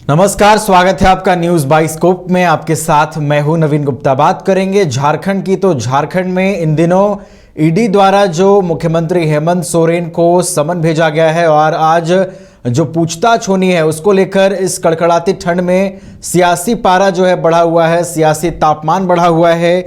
नमस्कार, स्वागत है आपका न्यूज बाइस्कोप में। आपके साथ मैं हूं नवीन गुप्ता। बात करेंगे झारखंड की। तो झारखंड में इन दिनों ईडी द्वारा जो मुख्यमंत्री हेमंत सोरेन को समन भेजा गया है और आज जो पूछताछ होनी है उसको लेकर इस कड़कड़ाती ठंड में सियासी पारा जो है बढ़ा हुआ है, सियासी तापमान बढ़ा हुआ है।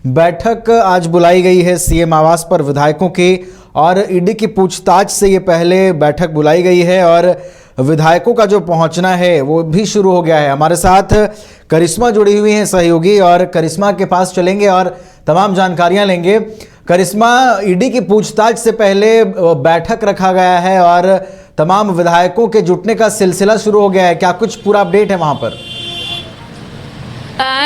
बैठक आज बुलाई गई है सीएम आवास पर विधायकों की, और ईडी की पूछताछ से ये पहले बैठक बुलाई गई है और विधायकों का जो पहुंचना है वो भी शुरू हो गया है। हमारे साथ करिश्मा जुड़ी हुई हैं सहयोगी, और करिश्मा के पास चलेंगे और तमाम जानकारियां लेंगे। करिश्मा, ईडी की पूछताछ से पहले बैठक रखा गया है और तमाम विधायकों के जुटने का सिलसिला शुरू हो गया है, क्या कुछ पूरा अपडेट है वहां पर?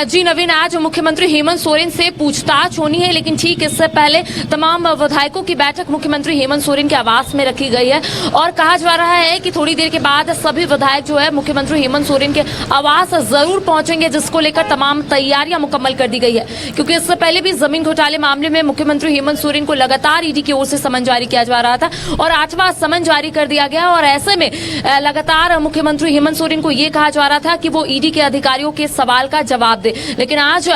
जी नवीन, आज मुख्यमंत्री हेमंत सोरेन से पूछताछ होनी है, लेकिन ठीक इससे पहले तमाम विधायकों की बैठक मुख्यमंत्री हेमंत सोरेन के आवास में रखी गई है और कहा जा रहा है कि थोड़ी देर के बाद सभी विधायक जो है मुख्यमंत्री हेमंत सोरेन के आवास जरूर पहुंचेंगे, जिसको लेकर तमाम तैयारियां मुकम्मल कर दी गई है। क्योंकि इससे पहले भी जमीन घोटाले मामले में मुख्यमंत्री हेमंत सोरेन को लगातार ईडी की ओर से समन जारी किया जा रहा था और 8वां समन जारी कर दिया गया। और ऐसे में लगातार मुख्यमंत्री हेमंत सोरेन को यह कहा जा रहा था कि वो ईडी के अधिकारियों के सवाल का जवाब दे, लेकिन आज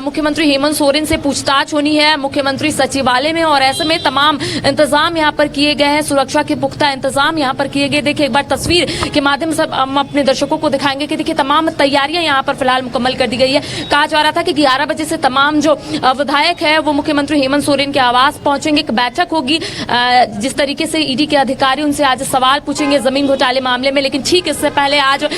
मुख्यमंत्री हेमंत सोरेन से पूछताछ होनी है मुख्यमंत्री सचिवालय में और ऐसे में तमाम इंतजाम यहां पर किए गए हैं, सुरक्षा के पुख्ता इंतजाम यहां पर किए गए। देखिए, एक बार तस्वीर के माध्यम से हम अपने दर्शकों को दिखाएंगे कि देखिए तमाम तैयारियां यहां पर फिलहाल मुकम्मल कर दी गई है। कहा जा रहा था कि 11 बजे से तमाम जो विधायक है वो मुख्यमंत्री हेमंत सोरेन के आवास पहुंचेंगे। एक बैठक होगी, जिस तरीके से ईडी के अधिकारी उनसे आज सवाल पूछेंगे जमीन घोटाले मामले में। लेकिन ठीक इससे पहले आज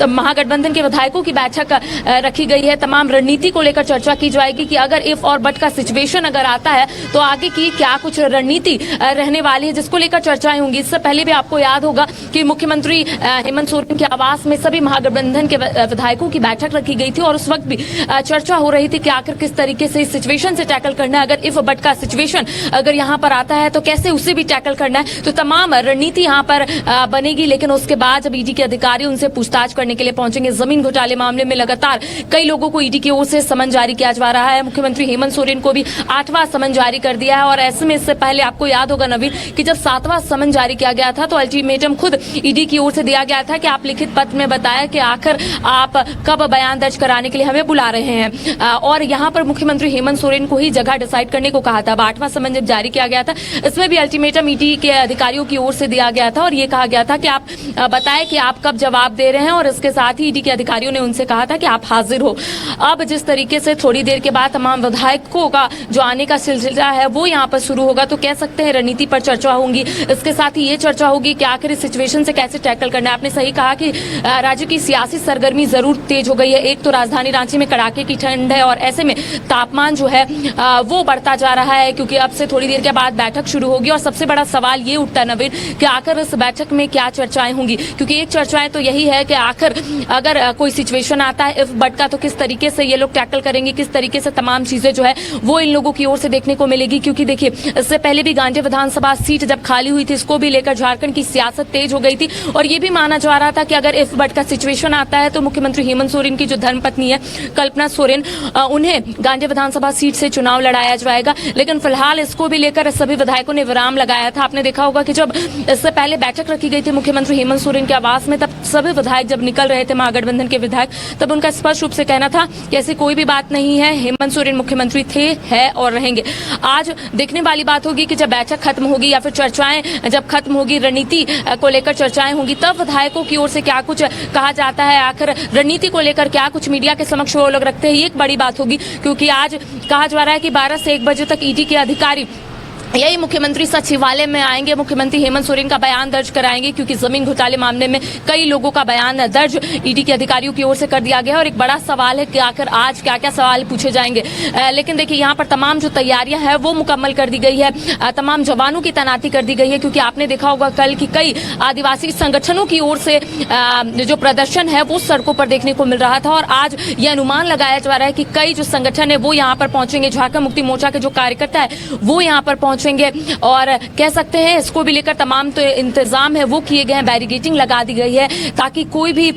महागठबंधन के विधायकों की बैठक रखी गई है। तमाम रणनीति को लेकर चर्चा की जाएगी कि अगर इफ और बट का सिचुएशन अगर आता है तो आगे की क्या कुछ रणनीति रहने वाली है, जिसको लेकर चर्चाएं होंगी। इससे पहले भी आपको याद होगा कि मुख्यमंत्री हेमंत सोरेन के आवास में सभी महागठबंधन के विधायकों की बैठक रखी गई थी और उस वक्त भी चर्चा हो रही थी कि आखिर किस तरीके से इस सिचुएशन से टैकल करना है। अगर इफ बट का सिचुएशन अगर यहाँ पर आता है तो कैसे उसे भी टैकल करना है, तो तमाम रणनीति यहाँ पर बनेगी। लेकिन उसके बाद जब ईडी के अधिकारी उनसे पूछताछ करने के लिए पहुंचेंगे जमीन घोटाले मामले में लगातार कई लोगों को ईडी की ओर से समन जारी किया जा रहा है। मुख्यमंत्री हेमंत सोरेन को भी 8वां समन जारी कर दिया है और ऐसे में इससे पहले आपको याद होगा नवीन कि जब 7वां समन जारी किया गया था तो अल्टीमेटम खुद ईडी की ओर से दिया गया था कि आप लिखित पत्र में बताएं कि आखिर आप कब बयान दर्ज कराने के लिए हमें बुला रहे हैं, और यहाँ पर मुख्यमंत्री हेमंत सोरेन को ही जगह डिसाइड करने को कहा था। 8वां समन जब जारी किया गया था इसमें भी अल्टीमेटम ईडी के अधिकारियों की ओर से दिया गया था और ये कहा गया था कि आप बताएं कि आप कब जवाब दे रहे हैं, और इसके साथ ही ईडी के अधिकारियों ने उनसे कहा था कि आप हाजिर हो। अब जिस तरीके से थोड़ी देर के बाद तमाम विधायकों का जो आने का सिलसिला है वो यहाँ पर शुरू होगा, तो कह सकते हैं रणनीति पर चर्चा होगी। इसके साथ ही ये चर्चा होगी कि आखिर इस सिचुएशन से कैसे टैकल करना है। आपने सही कहा कि राज्य की सियासी सरगर्मी जरूर तेज हो गई है। एक तो राजधानी रांची में कड़ाके की ठंड है और ऐसे में तापमान जो है वो बढ़ता जा रहा है, क्योंकि अब से थोड़ी देर के बाद बैठक शुरू होगी। और सबसे बड़ा सवाल ये उठता है नवीन कि आखिर इस बैठक में क्या चर्चाएं होंगी, क्योंकि एक चर्चाएं तो यही है कि आखिर अगर कोई सिचुएशन आता है इफ बट का तो किस तरीके से ये लोग टैकल करेंगे, किस तरीके से तमाम चीजें जो है वो इन लोगों की ओर से देखने को मिलेगी। क्योंकि देखिए इससे पहले भी गांधी विधानसभा सीट जब खाली हुई थी इसको भी लेकर झारखंड की सियासत तेज हो गई थी और ये भी माना जा रहा था कि अगर इफ बट का सिचुएशन आता है तो मुख्यमंत्री हेमंत सोरेन की जो धर्मपत्नी है कल्पना सोरेन, उन्हें गांधी विधानसभा सीट से चुनाव लड़ाया जाएगा। लेकिन फिलहाल इसको भी लेकर सभी विधायकों ने विराम लगाया था। आपने देखा होगा कि जब इससे पहले बैठक रखी गई थी मुख्यमंत्री हेमंत सोरेन के आवास में, तब सभी विधायक जब निकल रहे थे महागठबंधन के विधायक, तब उनका स्पष्ट रूप से कहना था कि ऐसी कोई भी बात नहीं है, हेमंत सोरेन मुख्यमंत्री थे, है और रहेंगे। आज देखने वाली बात होगी कि जब बैठक खत्म होगी या फिर चर्चाएं जब खत्म होगी, रणनीति को लेकर चर्चाएं होंगी, तब विधायकों की ओर से क्या कुछ कहा जाता है, आखिर रणनीति को लेकर क्या कुछ मीडिया के समक्ष वो लोग रखते हैं, ये एक बड़ी बात होगी। क्योंकि आज कहा जा रहा है कि 12 से 1 बजे तक ईडी के अधिकारी यही मुख्यमंत्री सचिवालय में आएंगे, मुख्यमंत्री हेमंत सोरेन का बयान दर्ज कराएंगे, क्योंकि जमीन घोटाले मामले में कई लोगों का बयान दर्ज ईडी के अधिकारियों की ओर से कर दिया गया है और एक बड़ा सवाल है कि आखिर आज क्या क्या सवाल पूछे जाएंगे। लेकिन देखिए यहाँ पर तमाम जो तैयारियां हैं वो मुकम्मल कर दी गई है, तमाम जवानों की तैनाती कर दी गई है। क्योंकि आपने देखा होगा कल की कई आदिवासी संगठनों की ओर से जो प्रदर्शन है वो सड़कों पर देखने को मिल रहा था और आज ये अनुमान लगाया जा रहा है कि कई जो संगठन है वो यहाँ पर पहुंचेंगे। झारखंड मुक्ति मोर्चा के जो कार्यकर्ता है वो यहाँ पर पहुंचेंगे और कह सकते हैं इसको भी लेकर तमाम तो इंतजाम है वो किए गए हैं, बैरिकेडिंग लगा दी गई है ताकि कोई भी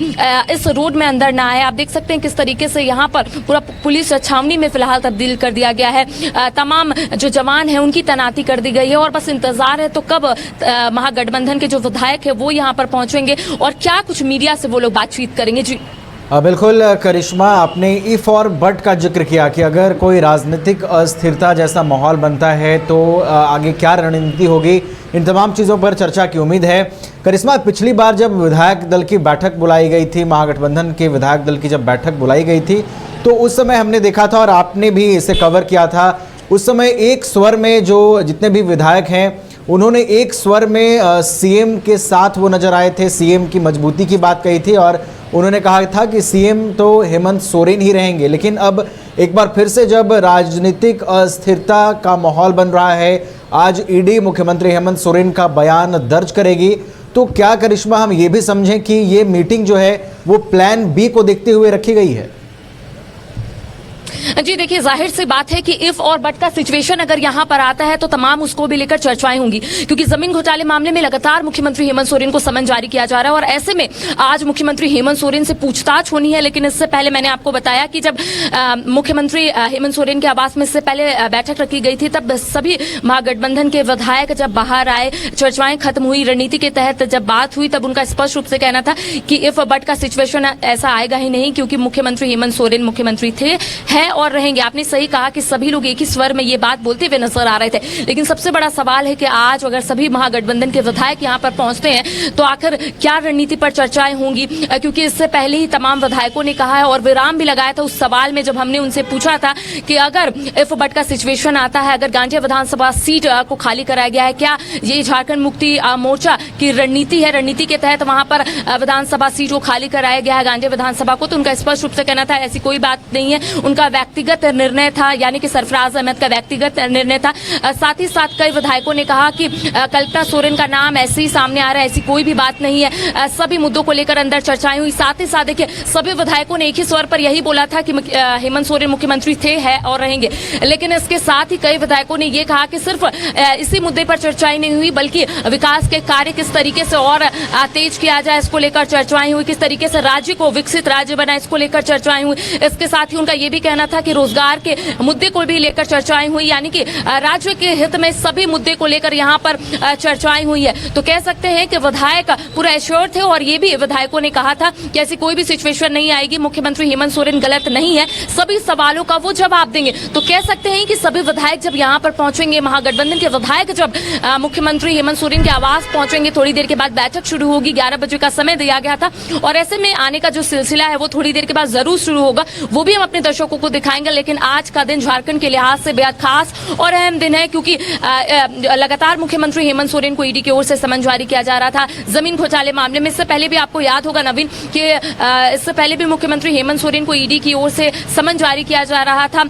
इस रोड में अंदर ना आए। आप देख सकते हैं किस तरीके से यहाँ पर पूरा पुलिस छावनी में फिलहाल तब्दील कर दिया गया है। तमाम जो जवान हैं उनकी तैनाती कर दी गई है और बस इंतजार है तो कब महागठबंधन के जो विधायक है वो यहाँ पर पहुंचेंगे और क्या कुछ मीडिया से वो लोग बातचीत करेंगे। जी बिल्कुल करिश्मा, आपने इफ और बट का जिक्र किया कि अगर कोई राजनीतिक अस्थिरता जैसा माहौल बनता है तो आगे क्या रणनीति होगी, इन तमाम चीज़ों पर चर्चा की उम्मीद है। करिश्मा, पिछली बार जब विधायक दल की बैठक बुलाई गई थी, महागठबंधन के विधायक दल की जब बैठक बुलाई गई थी तो उस समय हमने देखा था और आपने भी इसे कवर किया था, उस समय एक स्वर में जो जितने भी विधायक हैं उन्होंने एक स्वर में सीएम के साथ वो नजर आए थे, सीएम की मजबूती की बात कही थी और उन्होंने कहा था कि सीएम तो हेमंत सोरेन ही रहेंगे। लेकिन अब एक बार फिर से जब राजनीतिक अस्थिरता का माहौल बन रहा है, आज ईडी मुख्यमंत्री हेमंत सोरेन का बयान दर्ज करेगी, तो क्या करिश्मा हम ये भी समझें कि ये मीटिंग जो है वो प्लान बी को देखते हुए रखी गई है? जी देखिए, जाहिर सी बात है कि इफ और बट का सिचुएशन अगर यहाँ पर आता है तो तमाम उसको भी लेकर चर्चाएं होंगी, क्योंकि जमीन घोटाले मामले में लगातार मुख्यमंत्री हेमंत सोरेन को समन जारी किया जा रहा है और ऐसे में आज मुख्यमंत्री हेमंत सोरेन से पूछताछ होनी है। लेकिन इससे पहले मैंने आपको बताया कि जब मुख्यमंत्री हेमंत सोरेन के आवास में इससे पहले बैठक रखी गई थी तब सभी महागठबंधन के विधायक जब बाहर आए, चर्चाएं खत्म हुई, रणनीति के तहत जब बात हुई तब उनका स्पष्ट रूप से कहना था कि इफ बट का सिचुएशन ऐसा आएगा ही नहीं, क्योंकि मुख्यमंत्री हेमंत सोरेन मुख्यमंत्री थे, है और रहेंगे। आपने सही कहा कि सभी लोग एक ही स्वर में ये बात बोलते हुए नजर आ रहे थे। लेकिन सबसे बड़ा सवाल है कि आज अगर सभी महागठबंधन के विधायक यहाँ पर पहुंचते हैं तो आखिर क्या रणनीति पर चर्चाएं होंगी, क्योंकि इससे पहले ही तमाम विधायकों ने कहा है और विराम भी लगाया था उस सवाल में जब हमने उनसे पूछा था कि अगर इफ बट का सिचुएशन आता है, अगर गांधी विधानसभा सीट को खाली कराया गया है, क्या ये झारखंड मुक्ति मोर्चा की रणनीति है, रणनीति के तहत वहां पर विधानसभा सीट को खाली कराया गया है गांधी विधानसभा को, तो उनका स्पष्ट रूप से कहना था ऐसी कोई बात नहीं है, उनका व्यक्तिगत निर्णय था, यानी कि सरफराज अहमद का व्यक्तिगत निर्णय था। साथ ही साथ कई विधायकों ने कहा कि कल्पना सोरेन का नाम ऐसे ही सामने आ रहा है, ऐसी कोई भी बात नहीं है। सभी मुद्दों को लेकर अंदर चर्चाएं हुई। साथ ही साथ देखिए, सभी विधायकों ने एक ही स्वर पर यही बोला था कि हेमंत सोरेन मुख्यमंत्री थे, है और रहेंगे। लेकिन इसके साथ ही कई विधायकों ने यह कहा कि सिर्फ इसी मुद्दे पर चर्चाएं नहीं हुई, बल्कि विकास के कार्य किस तरीके से और तेज किया जाए इसको लेकर चर्चाएं हुई, किस तरीके से राज्य को विकसित राज्य बनाए इसको लेकर चर्चाएं हुई। इसके साथ ही उनका यह भी कहना था कि रोजगार के मुद्दे को भी लेकर चर्चाएं हुई, यानी कि राज्य के हित में सभी मुद्दे को लेकर यहां पर चर्चाएं हुई है। तो कह सकते हैं कि विधायक पूरा एश्योर थे और ये भी विधायकों ने कहा था कि ऐसी कोई भी सिचुएशन नहीं आएगी, मुख्यमंत्री हेमंत सोरेन गलत नहीं है, सभी सवालों का वो जवाब देंगे। तो कह सकते हैं कि सभी विधायक जब यहां पर पहुंचेंगे, महागठबंधन के विधायक जब मुख्यमंत्री हेमंत सोरेन के आवास पहुंचेंगे, थोड़ी देर के बाद बैठक शुरू होगी, 11 बजे का समय दिया गया था और ऐसे में आने का जो सिलसिला है वो थोड़ी देर के बाद जरूर शुरू होगा, वो भी हम अपने दर्शकों को दिखाएंगे। लेकिन आज का दिन झारखंड के लिहाज से बेहद खास और अहम दिन है, क्योंकि लगातार मुख्यमंत्री हेमंत सोरेन को ईडी की ओर से समन जारी किया जा रहा था जमीन घोटाले मामले में। इससे पहले भी आपको याद होगा नवीन कि इससे पहले भी मुख्यमंत्री हेमंत सोरेन को ईडी की ओर से समन जारी किया जा रहा था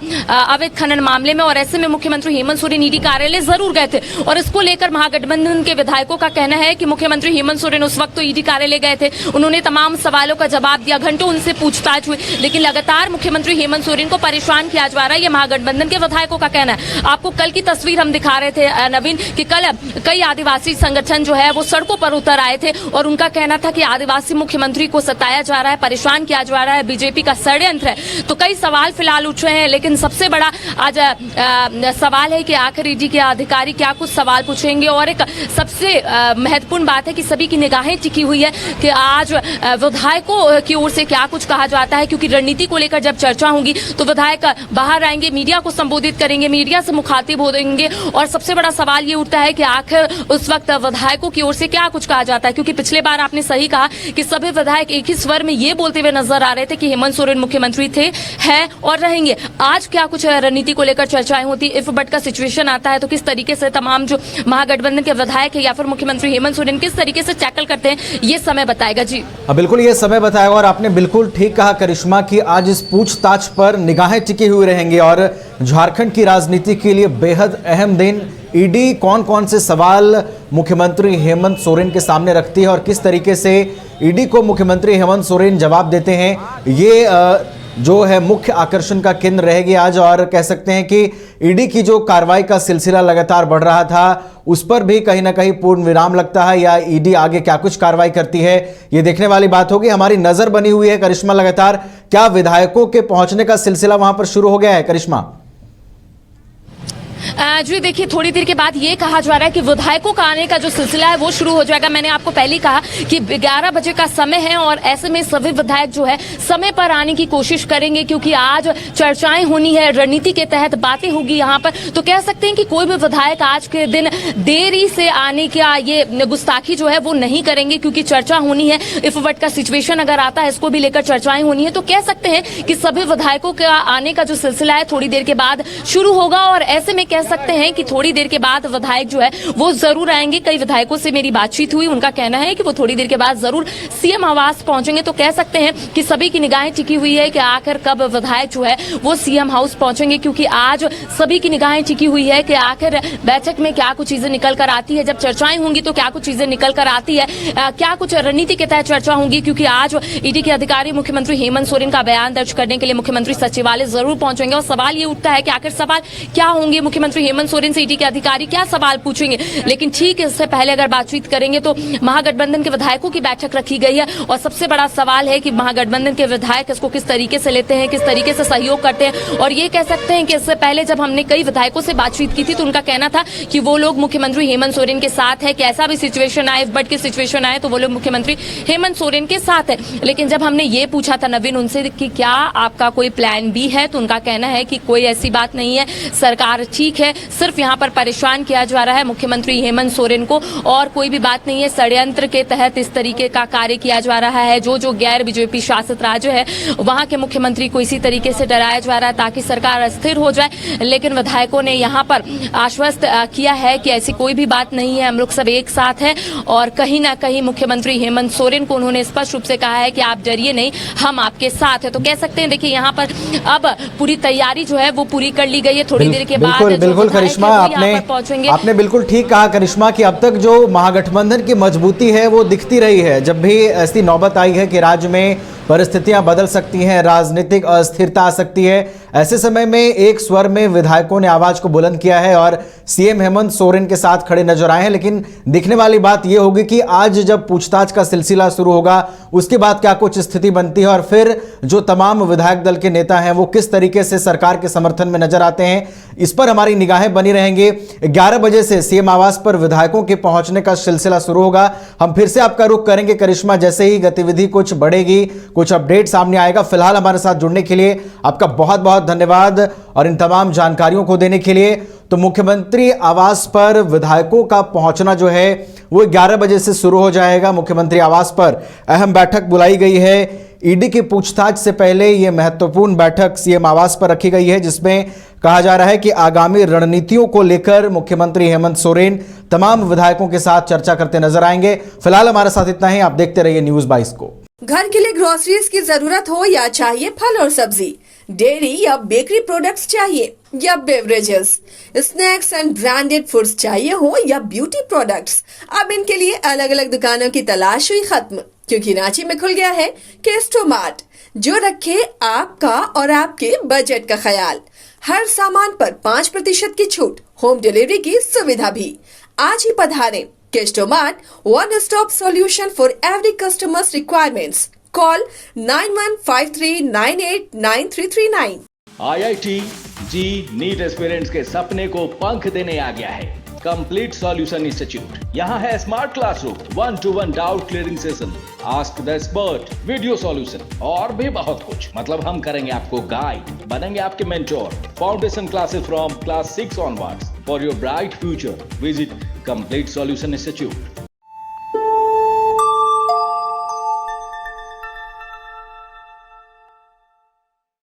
अवैध खनन मामले में और ऐसे में मुख्यमंत्री हेमंत सोरेन ईडी कार्यालय जरूर गए थे और इसको लेकर महागठबंधन के विधायकों का कहना है कि मुख्यमंत्री हेमंत सोरेन उस वक्त तो ईडी कार्यालय गए थे, उन्होंने तमाम सवालों का जवाब दिया, घंटों उनसे पूछताछ हुई, लेकिन लगातार मुख्यमंत्री हेमंत सोरेन को परेशान किया जा रहा है, ये महागठबंधन के विधायकों का कहना है। आपको कल की तस्वीर हम दिखा रहे थे नवीन कि कल कई आदिवासी संगठन जो है वो सड़कों पर उतर आए थे और उनका कहना था कि आदिवासी मुख्यमंत्री को सताया जा रहा है, परेशान किया जा रहा है, बीजेपी का षड्यंत्र है। तो कई सवाल फिलहाल उठ रहे हैं, लेकिन सबसे बड़ा आज सवाल है कि आखिर ईडी के अधिकारी क्या कुछ सवाल पूछेंगे और एक सबसे महत्वपूर्ण बात है कि सभी की निगाहें टिकी हुई है कि आज विधायकों की ओर से क्या कुछ कहा जाता है, क्योंकि रणनीति को लेकर जब चर्चा होगी तो विधायक बाहर आएंगे, मीडिया को संबोधित करेंगे, मीडिया से मुखातिब होंगे और सबसे बड़ा सवाल ये उठता है कि आखिर उस वक्त विधायकों की ओर से क्या कुछ कहा जाता है, क्योंकि पिछले बार आपने सही कहा कि सभी विधायक एक ही स्वर में ये बोलते हुए नजर आ रहे थे कि हेमंत सोरेन मुख्यमंत्री थे, है और रहेंगे। आज क्या कुछ रणनीति को लेकर चर्चाएं होती, इफ बट का सिचुएशन आता है तो किस तरीके से तमाम जो महागठबंधन के विधायक है या फिर मुख्यमंत्री हेमंत सोरेन किस तरीके से टैकल करते हैं, ये समय बताएगा। जी बिल्कुल, ये समय बताएगा और आपने बिल्कुल ठीक कहा करिश्मा कि आज इस पूछताछ पर निगाहें टिकी हुई रहेंगी और झारखंड की राजनीति के लिए बेहद अहम दिन। ईडी कौन कौन से सवाल मुख्यमंत्री हेमंत सोरेन के सामने रखती है और किस तरीके से ईडी को मुख्यमंत्री हेमंत सोरेन जवाब देते हैं, ये जो है मुख्य आकर्षण का केंद्र रहेगी आज। और कह सकते हैं कि ईडी की जो कार्रवाई का सिलसिला लगातार बढ़ रहा था, उस पर भी कहीं ना कहीं पूर्ण विराम लगता है, या ईडी आगे क्या कुछ कार्रवाई करती है, ये देखने वाली बात होगी। हमारी नजर बनी हुई है करिश्मा लगातार, क्या विधायकों के पहुंचने का सिलसिला वहां पर शुरू हो गया है करिश्मा? जी देखिए, थोड़ी देर के बाद ये कहा जा रहा है कि विधायकों का आने का जो सिलसिला है वो शुरू हो जाएगा। मैंने आपको पहले ही कहा कि 11 बजे का समय है और ऐसे में सभी विधायक जो है समय पर आने की कोशिश करेंगे, क्योंकि आज चर्चाएं होनी है, रणनीति के तहत बातें होगी यहाँ पर। तो कह सकते हैं कि कोई भी विधायक आज के दिन देरी से आने का ये गुस्ताखी जो है वो नहीं करेंगे, क्योंकि चर्चा होनी है। इफवट का सिचुएशन अगर आता है, इसको भी लेकर चर्चाएं होनी है। तो कह सकते हैं कि सभी विधायकों का आने का जो सिलसिला है थोड़ी देर के बाद शुरू होगा। और ऐसे में कह सकते हैं कि थोड़ी देर के बाद विधायक जो है वो जरूर आएंगे। कई विधायकों से मेरी बातचीत हुई, उनका कहना है कि वो थोड़ी देर के बाद जरूर सीएम आवास पहुंचेंगे। तो कह सकते हैं कि सभी की निगाहें टिकी हुई है कि आखिर कब विधायक जो है वो सीएम हाउस पहुंचेंगे, क्योंकि आज सभी की निगाहें टिकी हुई है कि आखिर बैठक में क्या कुछ चीजें निकल कर आती है। जब चर्चाएं होंगी तो क्या कुछ चीजें निकल कर आती है, क्या कुछ रणनीति के तहत चर्चा होंगी, क्योंकि आज ईडी के अधिकारी मुख्यमंत्री हेमंत सोरेन का बयान दर्ज करने के लिए मुख्यमंत्री सचिवालय जरूर पहुंचेंगे। और सवाल ये उठता है कि आखिर सवाल क्या होंगे, मुख्यमंत्री हेमंत सोरेन से ईडी के अधिकारी क्या सवाल पूछेंगे। लेकिन ठीक इससे पहले अगर बातचीत करेंगे तो महागठबंधन के विधायकों की बैठक रखी गई है और सबसे बड़ा सवाल है कि महागठबंधन के विधायक इसको किस तरीके से लेते हैं, किस तरीके से सहयोग करते हैं। और ये कह सकते हैं कि इससे पहले जब हमने कई विधायकों से बातचीत की थी तो उनका कहना था कि वो लोग मुख्यमंत्री हेमंत सोरेन के साथ है, कैसा भी सिचुएशन आए, बट की सिचुएशन आए तो वो लोग मुख्यमंत्री हेमंत सोरेन के साथ है। लेकिन जब हमने ये पूछा था नवीन उनसे कि क्या आपका कोई प्लान बी है, तो उनका कहना है कि कोई ऐसी बात नहीं है, सरकार ठीक है, सिर्फ यहाँ पर परेशान किया जा रहा है मुख्यमंत्री हेमंत सोरेन को, और कोई भी बात नहीं है। षड्यंत्र के तहत इस तरीके का कार्य किया जा रहा है। जो गैर बीजेपी शासित राज्य है वहां के मुख्यमंत्री को इसी तरीके से डराया जा रहा है ताकि सरकार अस्थिर हो जाए। लेकिन विधायकों ने यहाँ पर आश्वस्त किया है कि ऐसी कोई भी बात नहीं है, हम लोग सब एक साथ हैं। और कहीं ना कहीं मुख्यमंत्री हेमंत सोरेन को उन्होंने स्पष्ट रूप से कहा है कि आप डरिए नहीं, हम आपके साथ है। तो कह सकते हैं देखिए यहाँ पर अब पूरी तैयारी जो है वो पूरी कर ली गई है। थोड़ी देर के बाद बिल्कुल करिश्मा, आपने बिल्कुल ठीक कहा करिश्मा कि अब तक जो महागठबंधन की मजबूती है वो दिखती रही है। जब भी ऐसी नौबत आई है कि राज्य में परिस्थितियां बदल सकती हैं, राजनीतिक अस्थिरता आ सकती है, ऐसे समय में एक स्वर में विधायकों ने आवाज को बुलंद किया है और सीएम हेमंत सोरेन के साथ खड़े नजर आए हैं। लेकिन दिखने वाली बात यह होगी कि आज जब पूछताछ का सिलसिला शुरू होगा उसके बाद क्या कुछ स्थिति बनती है और फिर जो तमाम विधायक दल के नेता हैं वो किस तरीके से सरकार के समर्थन में नजर आते हैं, इस पर हमारी निगाहें बनी रहेंगी। 11 बजे से सीएम आवास पर विधायकों के पहुंचने का सिलसिला शुरू होगा। हम फिर से आपका रुख करेंगे करिश्मा, जैसे ही गतिविधि कुछ बढ़ेगी, कुछ अपडेट सामने आएगा। फिलहाल हमारे साथ जुड़ने के लिए आपका बहुत बहुत धन्यवाद और इन तमाम जानकारियों को देने के लिए। तो मुख्यमंत्री आवास पर विधायकों का पहुंचना जो है वो 11 बजे से शुरू हो जाएगा। मुख्यमंत्री आवास पर अहम बैठक बुलाई गई है। ईडी की पूछताछ से पहले यह महत्वपूर्ण बैठक सीएम आवास पर रखी गई है, जिसमें कहा जा रहा है कि आगामी रणनीतियों को लेकर मुख्यमंत्री हेमंत सोरेन तमाम विधायकों के साथ चर्चा करते नजर आएंगे। फिलहाल हमारे साथ इतना ही, आप देखते रहिए न्यूज़ 22 को। घर के लिए ग्रोसरीज की जरूरत हो या चाहिए फल और सब्जी, डेयरी या बेकरी प्रोडक्ट्स चाहिए या beverages, snacks and branded foods चाहिए हो या ब्यूटी प्रोडक्ट्स, अब इनके लिए अलग अलग दुकानों की तलाश हुई खत्म, क्योंकि रांची में खुल गया है केस्टोमार्ट, जो रखे आपका और आपके बजट का ख्याल। हर सामान पर 5% की छूट, होम डिलीवरी की सुविधा भी। आज ही पधारें। केस्टोमार्ट, one stop solution for every customer's requirements. Call 9153989339. IIT ji NEET aspirants के सपने को पंख देने आ गया है कंप्लीट सॉल्यूशन इंस्टीट्यूट। यहाँ है smart classroom, 1-to-1 doubt clearing session, ask the expert, video solution और भी बहुत कुछ। मतलब हम करेंगे आपको गाइड, बनेंगे आपके mentor. Foundation classes from class 6 onwards for your bright future. Visit complete solution institute.